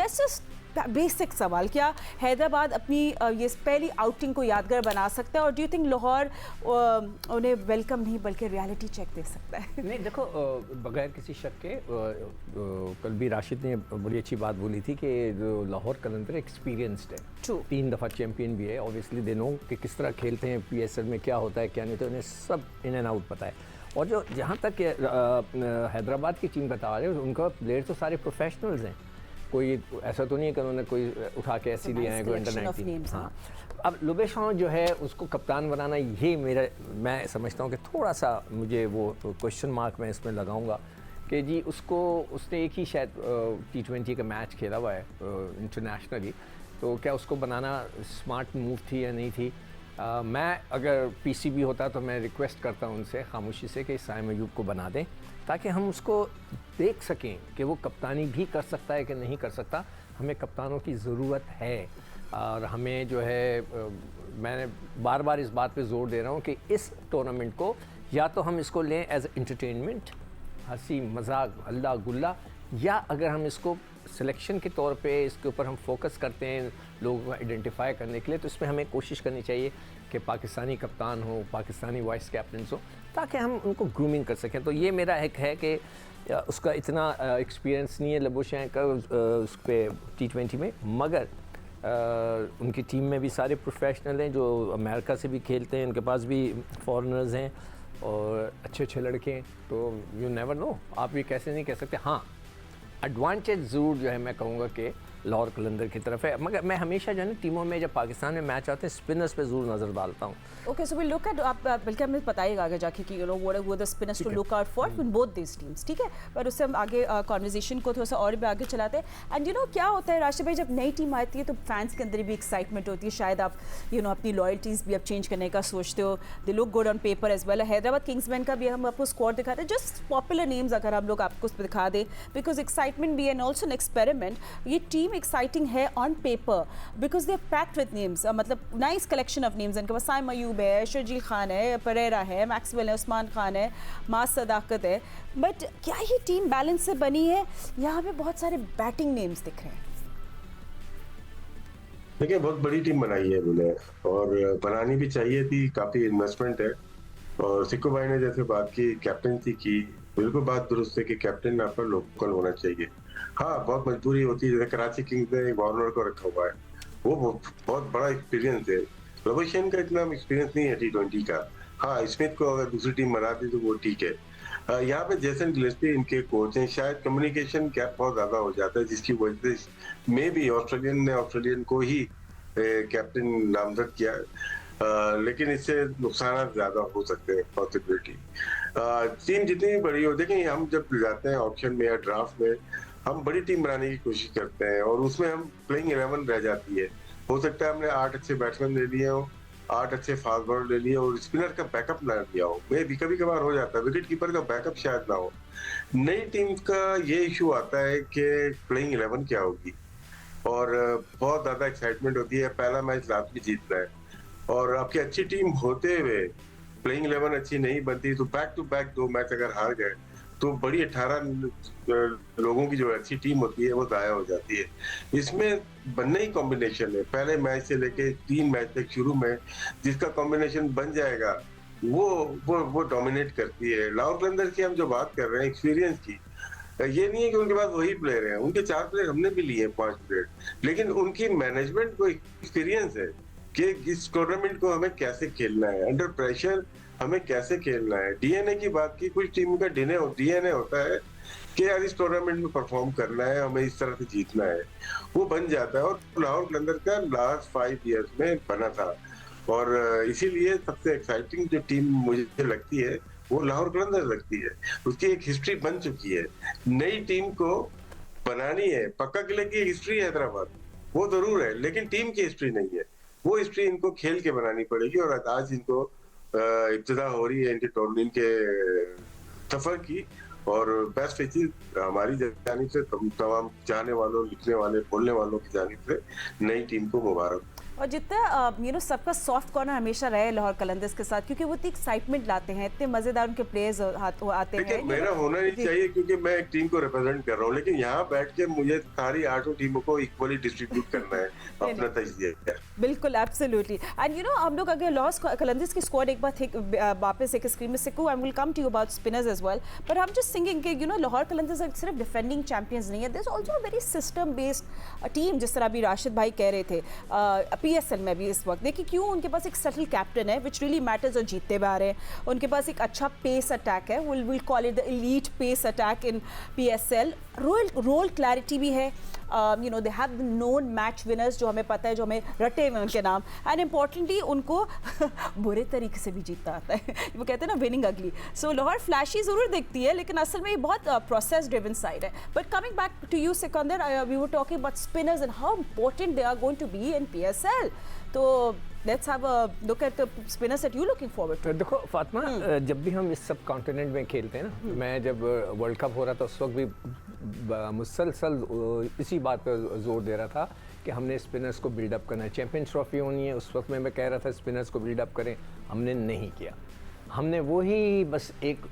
Let's just basic सवाल, क्या हैदराबाद अपनी ये पहली आउटिंग को यादगार बना सकता है, और डू यू थिंक लाहौर उन्हें वेलकम नहीं बल्कि रियलिटी चेक दे सकता है? नहीं देखो, बगैर किसी शक के कल भी राशिद ने बड़ी अच्छी बात बोली थी कि जो लाहौर कलंदर एक्सपीरियंस्ड है, True. 3 दफ़ा चैंपियन भी है, ऑब्वियसली दे नो कि किस तरह खेलते हैं, PSL में क्या होता है क्या नहीं, तो उन्हें सब इन एंड आउट पता है। और जो जहाँ तक हैदराबाद की टीम बता रहे हैं, उनका प्लेयर तो सारे प्रोफेशनल्स हैं, कोई ऐसा तो नहीं है कि उन्होंने कोई उठा के ऐसे लिए आए, कोई अंडर 19। हाँ, अब लुबेशॉन जो है उसको कप्तान बनाना, ये मैं समझता हूँ कि थोड़ा सा मुझे वो क्वेश्चन मार्क मैं इसमें लगाऊंगा कि जी उसने एक ही शायद T20 का मैच खेला हुआ है इंटरनेशनली, तो क्या उसको बनाना स्मार्ट मूव थी या नहीं थी? मैं अगर PCB होता तो मैं रिक्वेस्ट करता हूँ उनसे खामोशी से कि साइम अयूब को बना दें, ताकि हम उसको देख सकें कि वो कप्तानी भी कर सकता है कि नहीं कर सकता। हमें कप्तानों की ज़रूरत है, और हमें जो है मैंने बार बार इस बात पे ज़ोर दे रहा हूँ कि इस टूर्नामेंट को या तो हम इसको लें एज एंटरटेनमेंट, हंसी मजाक हल्ला गुल्ला, या अगर हम इसको सिलेक्शन के तौर पे इसके ऊपर हम फोकस करते हैं लोगों को आइडेंटिफाई करने के लिए, तो इसमें हमें कोशिश करनी चाहिए कि पाकिस्तानी कप्तान हो, पाकिस्तानी वाइस कैप्टन्स हो, ताकि हम उनको ग्रूमिंग कर सकें। तो ये मेरा एक है कि उसका इतना एक्सपीरियंस नहीं है लबुशैन का उस पर T20 में, मगर उनकी टीम में भी सारे प्रोफेशनल हैं जो अमेरिका से भी खेलते हैं, उनके पास भी फॉरेनर्स हैं और अच्छे अच्छे लड़के हैं, तो यू नेवर नो, आप ये कैसे नहीं कह सकते। हाँ, एडवांटेज ज़रूर जो है मैं कहूँगा कि लाहौर कलंदर की तरफ है, मगर मैं हमेशा जो है ना टीमों में जब पाकिस्तान में मैच आते हैं स्पिनर्स पे ज़रूर नज़र डालता हूँ। Okay, so we look at, आप बल्कि हमें बताइएगा आगे जाके कि you know what are the spinners to look out for in both this teams, ठीक है? पर उससे हम आगे कॉन्वर्जेशन को थोड़ा सा और भी आगे चलाते हैं। एंड यू नो क्या होता है राशिद भाई, जब नई टीम आती है तो फैंस के अंदर भी एक्साइटमेंट होती है, शायद आप यू नो अपनी लॉयल्टीज़ भी अब चेंज करने का सोचते हो, they look good on paper as well. Hyderabad Kingsmen का भी हम आपको स्क्वाड दिखाते हैं, जस्ट पॉपुलर नेम्स अगर हम लोग आपको दिखा दें, बिकॉज एक्साइटमेंट भी एंड ऑल्सो एन एक्सपेरिमेंट। ये टीम एक्साइटिंग है on paper because they are packed with names, मतलब nice collection of names। इनके पास साइम अयूब है, शर्जील खान है, परेरा है, मैक्सवेल है, उस्मान खान है, मास सदाकत है, बट क्या ये टीम बैलेंस से बनी है? यहाँ पे बहुत सारे बैटिंग नेम्स दिख रहे हैं। देखिए, बहुत बड़ी टीम बनाई है उन्होंने, और बनानी भी चाहिए थी, काफी इन्वेस्टमेंट है। और सिक्कू भाई ने जैसे बात की कैप्टनसी की, बिल्कुल बात दुरुस्त है कि कैप्टन आपका लोकल होना चाहिए। हाँ, बहुत मजबूरी होती है, जैसे कराची किंग्स ने वार्नर को रखा हुआ है, वो बहुत बड़ा एक्सपीरियंस है। लबुशैन का इतना एक्सपीरियंस नहीं है T20 का। हाँ, स्मिथ को अगर दूसरी टीम बनाती तो वो ठीक है। यहाँ पे जेसन गिलेस्पी इनके कोच हैं, शायद कम्युनिकेशन गैप बहुत ज्यादा हो जाता है, जिसकी वजह से मे भी ऑस्ट्रेलियन को ही कैप्टन नामजद किया है। लेकिन इससे नुकसान ज्यादा हो सकते हैं, पॉसिबिलिटी। टीम जितनी भी बड़ी हो, देखें हम जब जाते हैं ऑप्शन में या ड्राफ्ट में, हम बड़ी टीम बनाने की कोशिश करते हैं और उसमें हम प्लेइंग 11 रह जाती है। हो सकता है हमने 8 अच्छे बैट्समैन ले लिए हो, 8 अच्छे फास्ट बॉलर ले लिए और स्पिनर का बैकअप ना लिया हो। मे भी कभी कभार हो जाता है, विकेट कीपर का बैकअप शायद ना हो। नई टीम का ये इशू आता है कि प्लेइंग 11 क्या होगी, और बहुत ज्यादा एक्साइटमेंट होती है, पहला मैच रात में जीतना है, और आपकी अच्छी टीम होते हुए प्लेइंग 11 अच्छी नहीं बनती तो बैक टू बैक 2 मैच अगर हार गए तो बड़ी 18 लोगों की जो अच्छी टीम होती है वो जाया हो जाती है। इसमें बनने ही कॉम्बिनेशन है, पहले मैच से लेके 3 मैच तक शुरू में जिसका कॉम्बिनेशन बन जाएगा वो डोमिनेट करती है। लाहौर कलंदर की हम जो बात कर रहे हैं एक्सपीरियंस की, ये नहीं है कि उनके पास वही प्लेयर हैं, उनके 4 प्लेयर हमने भी लिए 5 प्लेयर, लेकिन उनकी मैनेजमेंट को एक्सपीरियंस है कि इस टूर्नामेंट को हमें कैसे खेलना है, अंडर प्रेशर हमें कैसे खेलना है। डीएनए की बात की, कुछ टीम का डीएनए होता है कि यार इस टूर्नामेंट में परफॉर्म करना है, हमें इस तरह से जीतना है, वो बन जाता है। और लाहौर कलंदर का लास्ट 5 इयर्स में बना था, और इसीलिए सबसे एक्साइटिंग जो टीम मुझे लगती है वो लाहौर कलंदर लगती है। उसकी एक हिस्ट्री बन चुकी है, नई टीम को बनानी है। पक्का किले की हिस्ट्री है हैदराबाद, वो जरूर है, लेकिन टीम की हिस्ट्री नहीं है। वो हिस्ट्री इनको खेल के बनानी पड़ेगी, और आज इनको इब्तिदा हो रही है इनके सफर की। और बेस्ट विशेस हमारी जानिब से, तमाम चाहने वालों, लिखने वाले, बोलने वालों की जानिब से नई टीम को मुबारक। और जितना सबका सॉफ्ट कॉर्नर हमेशा रहे लाहौर कलंदर्स के साथ, क्योंकि वो इतनी एक्साइटमेंट लाते हैं, इतने मजेदार उनके प्लेयर्स आते हैं। देखिए मेरा होना नहीं चाहिए क्योंकि मैं एक टीम को रिप्रेजेंट कर रहा हूँ, लेकिन यहाँ बैठ के मुझे सारी 8 टीमों को इक्वली डिस्ट्रीब्यूट करना है अपना तजिया। बिल्कुल एब्सोल्युटली। एंड हम लोग अगर लाहौर कलंदर्स की स्क्वाड एक बार वापस एक स्क्रीन में Sikku, I will come to you about spinners as well, but I am just thinking कि लाहौर कलंदर्स सिर्फ डिफेंडिंग चैंपियंस नहीं है, there is also a very system based team, जिस तरह अभी राशिद भाई कह रहे थे PSL में भी इस वक्त। देखिए क्यों, उनके पास एक सटल कैप्टन है विच रियली मैटर्स, और जीतते भी आ रहे हैं। उनके पास एक अच्छा पेस अटैक है, will call it the elite pace attack in PSL। Role clarity भी है, they have the known match winners जो हमें पता है, जो हमें रटे हुए उनके नाम, एंड इम्पॉर्टेंटली उनको बुरे तरीके से भी जीतता आता है। वो कहते हैं ना विनिंग अगली। सो लाहौर फ्लैशी ज़रूर दिखती है, लेकिन असल में ये बहुत प्रोसेस ड्रिवन साइड है। But coming back to you Sikandar, we were talking about spinners and how important they are going to be in PSL। तो let's have a look at the spinners that you looking forward to. देखो फातिमा, जब भी हम इस सब continent में खेलते हैं ना, मैं जब वर्ल्ड कप हो रहा था उस वक्त भी मुसलसल इसी बात पर जोर दे रहा था कि हमने स्पिनर्स को बिल्डअप करना है। चैंपियंस ट्रॉफी होनी है, उस वक्त में मैं कह रहा था स्पिनर्स को बिल्डअप करें, हमने नहीं किया। हमने वही बस एक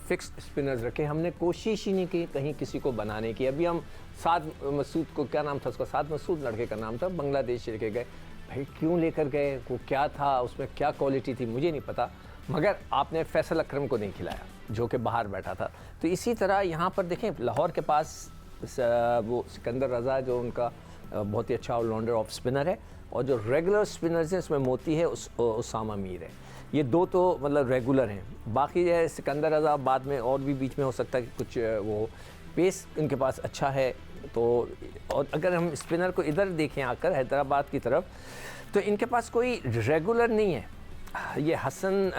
फिक्स्ड स्पिनर्स रखे, हमने कोशिश ही नहीं की कहीं किसी को बनाने की। अभी हम साद मसूद को, क्या नाम था उसका, साद मसूद लड़के का नाम था, बांग्लादेश लेके गए। भाई क्यों लेकर गए, वो क्या था, उसमें क्या क्वालिटी थी मुझे नहीं पता, मगर आपने फैसल अकरम को नहीं खिलाया जो कि बाहर बैठा था। तो इसी तरह यहाँ पर देखें, लाहौर के पास वो सिकंदर रज़ा जो उनका बहुत ही अच्छा ऑलराउंडर ऑफ स्पिनर है, और जो रेगुलर स्पिनर्स हैं उसमें मोती है, उसामा मीर है। ये दो तो मतलब रेगुलर हैं। बाकी है सिकंदर रज़ा बाद में और भी बीच में हो सकता है कि कुछ वो पेस इनके पास अच्छा है। तो और अगर हम स्पिनर को इधर देखें आकर हैदराबाद की तरफ, तो इनके पास कोई रेगुलर नहीं है। ये हसन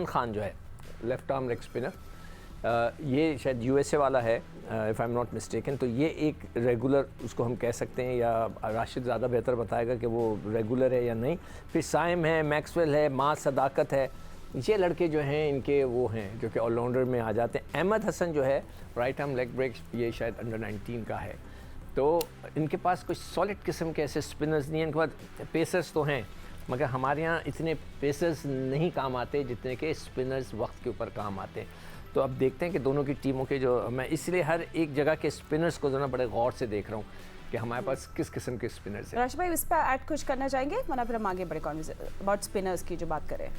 खान जो है लेफ्ट आर्म लेग स्पिनर, ये शायद USA वाला है if I am not mistaken. तो ये एक रेगुलर उसको हम कह सकते हैं, या राशिद ज़्यादा बेहतर बताएगा कि वो रेगुलर है या नहीं। फिर साइम है, मैक्सवेल है, माँ सदाकत है, ये लड़के जो हैं इनके वो हैं जो कि ऑलराउंडर में आ जाते हैं। अहमद हसन जो है राइट आर्म लेग ब्रेक, ये शायद अंडर 19 का है। तो इनके पास कोई सॉलिड किस्म के ऐसे स्पिनर्स नहीं हैं। इनके पास पेसर्स तो हैं, मगर हमारे यहाँ इतने पेसर्स नहीं काम आते जितने के स्पिनर्स वक्त के ऊपर काम आते हैं। तो अब देखते हैं कि दोनों की टीमों के जो, मैं इसलिए हर एक जगह के स्पिनर्स को जो ना बड़े गौर से देख रहा हूँ कि हमारे पास किस किस्म के स्पिनर्स हैं। राशिद भाई इस पर ऐड कुछ करना चाहेंगे, वरना फिर हम आगे बढ़े कॉन्वर्सेशन अबाउट स्पिनर्स की जो बात करें।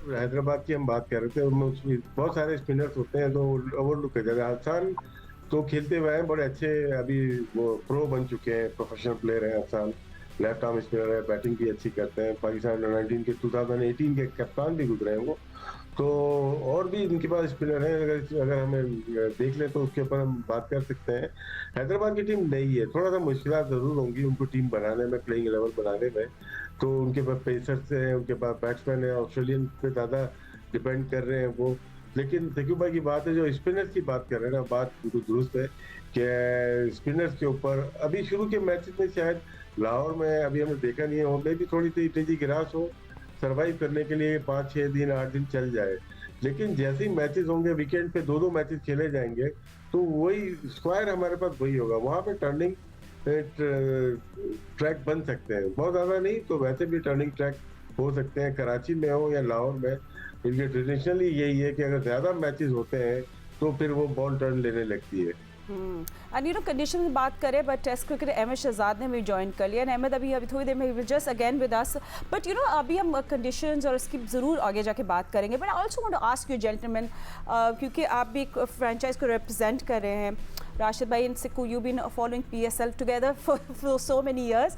हैदराबाद की हम बात कर रहे थे, उसमें बहुत सारे स्पिनर्स होते हैं तो ओवरलुक है जाता है। हसन तो खेलते हुए हैं, बड़े अच्छे, अभी वो प्रो बन चुके हैं, प्रोफेशनल प्लेयर हैं हसन, लेफ्ट आर्म स्पिनर है, बैटिंग भी अच्छी करते हैं। पाकिस्तान अंडर 19 के 2018 के कप्तान भी गुजरे हैं वो। तो और भी इनके पास स्पिनर हैं, अगर हमें देख लें तो उसके ऊपर हम बात कर सकते हैं। हैदराबाद की टीम नई है, थोड़ा सा मुश्किल ज़रूर होंगी उनको टीम बनाने में, प्लेइंग 11 बनाने में। तो उनके पास पेसर्स हैं, उनके पास बैट्समैन है, ऑस्ट्रेलियन पे ज़्यादा डिपेंड कर रहे हैं वो। लेकिन सकीब भाई की बात है, जो स्पिनर्स की बात कर रहे हैं ना, बात बिल्कुल दुरुस्त है कि स्पिनर्स के ऊपर अभी शुरू के मैचेस में शायद लाहौर में अभी हमने देखा नहीं है, उनमें भी थोड़ी सी तेजी गिरास हो, सर्वाइव करने के लिए 5-6 दिन 8 दिन चल जाए। लेकिन जैसे ही मैचेस होंगे, वीकेंड पे 2-2 मैचेस खेले जाएंगे, तो वही स्क्वायर हमारे पास वही होगा, वहाँ पे टर्निंग ट्रैक बन सकते हैं, बहुत ज़्यादा नहीं तो वैसे भी टर्निंग ट्रैक हो सकते हैं, कराची में हो या लाहौर में। इनके ट्रेडिशनली यही है कि अगर ज़्यादा मैचेस होते हैं तो फिर वो बॉल टर्न लेने लगती है। एंड कंडीशन की बात करें, but test cricket Ahmed Shehzad ने भी ज्वाइन कर लिया। अहमद अभी थोड़ी देर में just again with us, but अभी हम कंडीशंस और इसकी ज़रूर आगे जाके बात करेंगे। But I also want to ask you gentleman, क्योंकि आप भी एक फ्रेंचाइज को रिप्रेजेंट कर रहे हैं, Rashid bhai and Sikku, you've been following PSL together for so many years.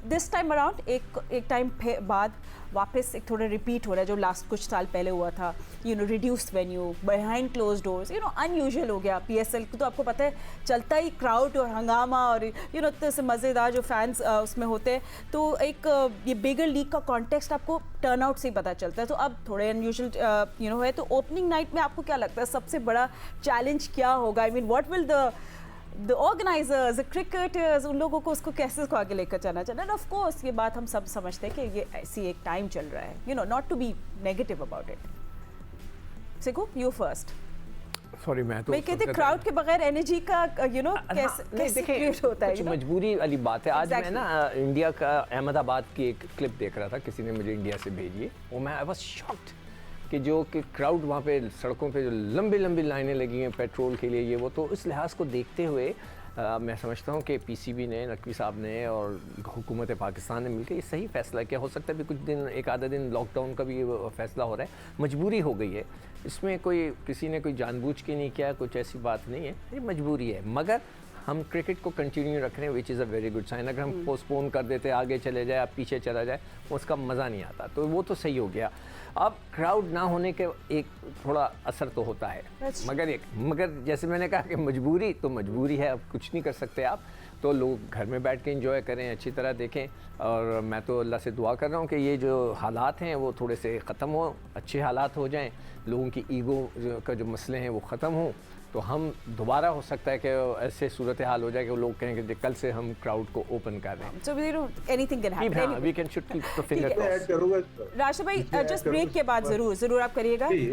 This time around, एक टाइम बाद वापस एक थोड़ा रिपीट हो रहा है जो लास्ट कुछ साल पहले हुआ था, reduced venue, behind close doors, unusual हो गया PSL को। तो आपको पता है चलता ही क्राउड और हंगामा और इतने से मज़ेदार जो फैंस उसमें होते हैं, तो एक ये बिगर लीग का कॉन्टेक्स्ट आपको टर्नआउट से ही पता चलता है। तो अब थोड़े अनयूजुअल है, तो ओपनिंग नाइट में आपको क्या लगता है सबसे बड़ा चैलेंज क्या होगा? I mean what will the organizers, the cricketers, उन लोगों को उसको कैसे उसको आगे लेकर चलना चाहिए? एंड ऑफ कोर्स ये बात हम सब समझते हैं कि ये ऐसी एक टाइम चल रहा है, not to be negative about it. सिकू, यू फर्स्ट। सॉरी मैं तो मैं कहते क्राउड के बगैर एनर्जी का कैसे क्रिएट होता है कुछ मजबूरी वाली बात है। आज मैं Exactly. ना इंडिया का अहमदाबाद की एक क्लिप देख रहा था, किसी ने मुझे इंडिया से भेजी है, वो मैं आई वाज शॉक्ड कि जो कि क्राउड वहाँ पे सड़कों पे जो लंबी लंबी लाइनें लगी हैं पेट्रोल के लिए, ये वो, तो इस लिहाज को देखते हुए मैं समझता हूँ कि पीसीबी ने, नकवी साहब ने और हुकूमत पाकिस्तान ने मिलकर ये सही फैसला किया। हो सकता है भी कुछ दिन, एक आधा दिन लॉकडाउन का भी ये फैसला हो रहा है, मजबूरी हो गई है इसमें, कोई किसी ने कोई जानबूझ के नहीं किया, कुछ ऐसी बात नहीं है, ये मजबूरी है। मगर हम क्रिकेट को कंटिन्यू रख रहे हैं, which is a very good sign. अगर हम पोस्टपोन कर देते, आगे चले जाए, आप पीछे चला जाए, उसका मज़ा नहीं आता, तो वो तो सही हो गया। अब क्राउड ना होने के एक थोड़ा असर तो होता है, मगर जैसे मैंने कहा कि मजबूरी तो मजबूरी है, अब कुछ नहीं कर सकते आप, तो लोग घर में बैठ के एंजॉय करें, अच्छी तरह देखें। और मैं तो अल्लाह से दुआ कर रहा हूँ कि ये जो हालात हैं वो थोड़े से ख़त्म हो, अच्छे हालात हो जाएं, लोगों की ईगो का जो मसले हैं वो ख़त्म हों, तो हम दोबारा हो सकता है कि ऐसे सूरत हाल हो जाए कि लोग कहेंगे कि कल से हम क्राउड को ओपन कर रहे हैं। So you know anything can happen. हाँ, we can should keep the finger मैं crossed. ऐड करूंगा राशिद भाई जस्ट ब्रेक के बाद जरूर आप करिएगा।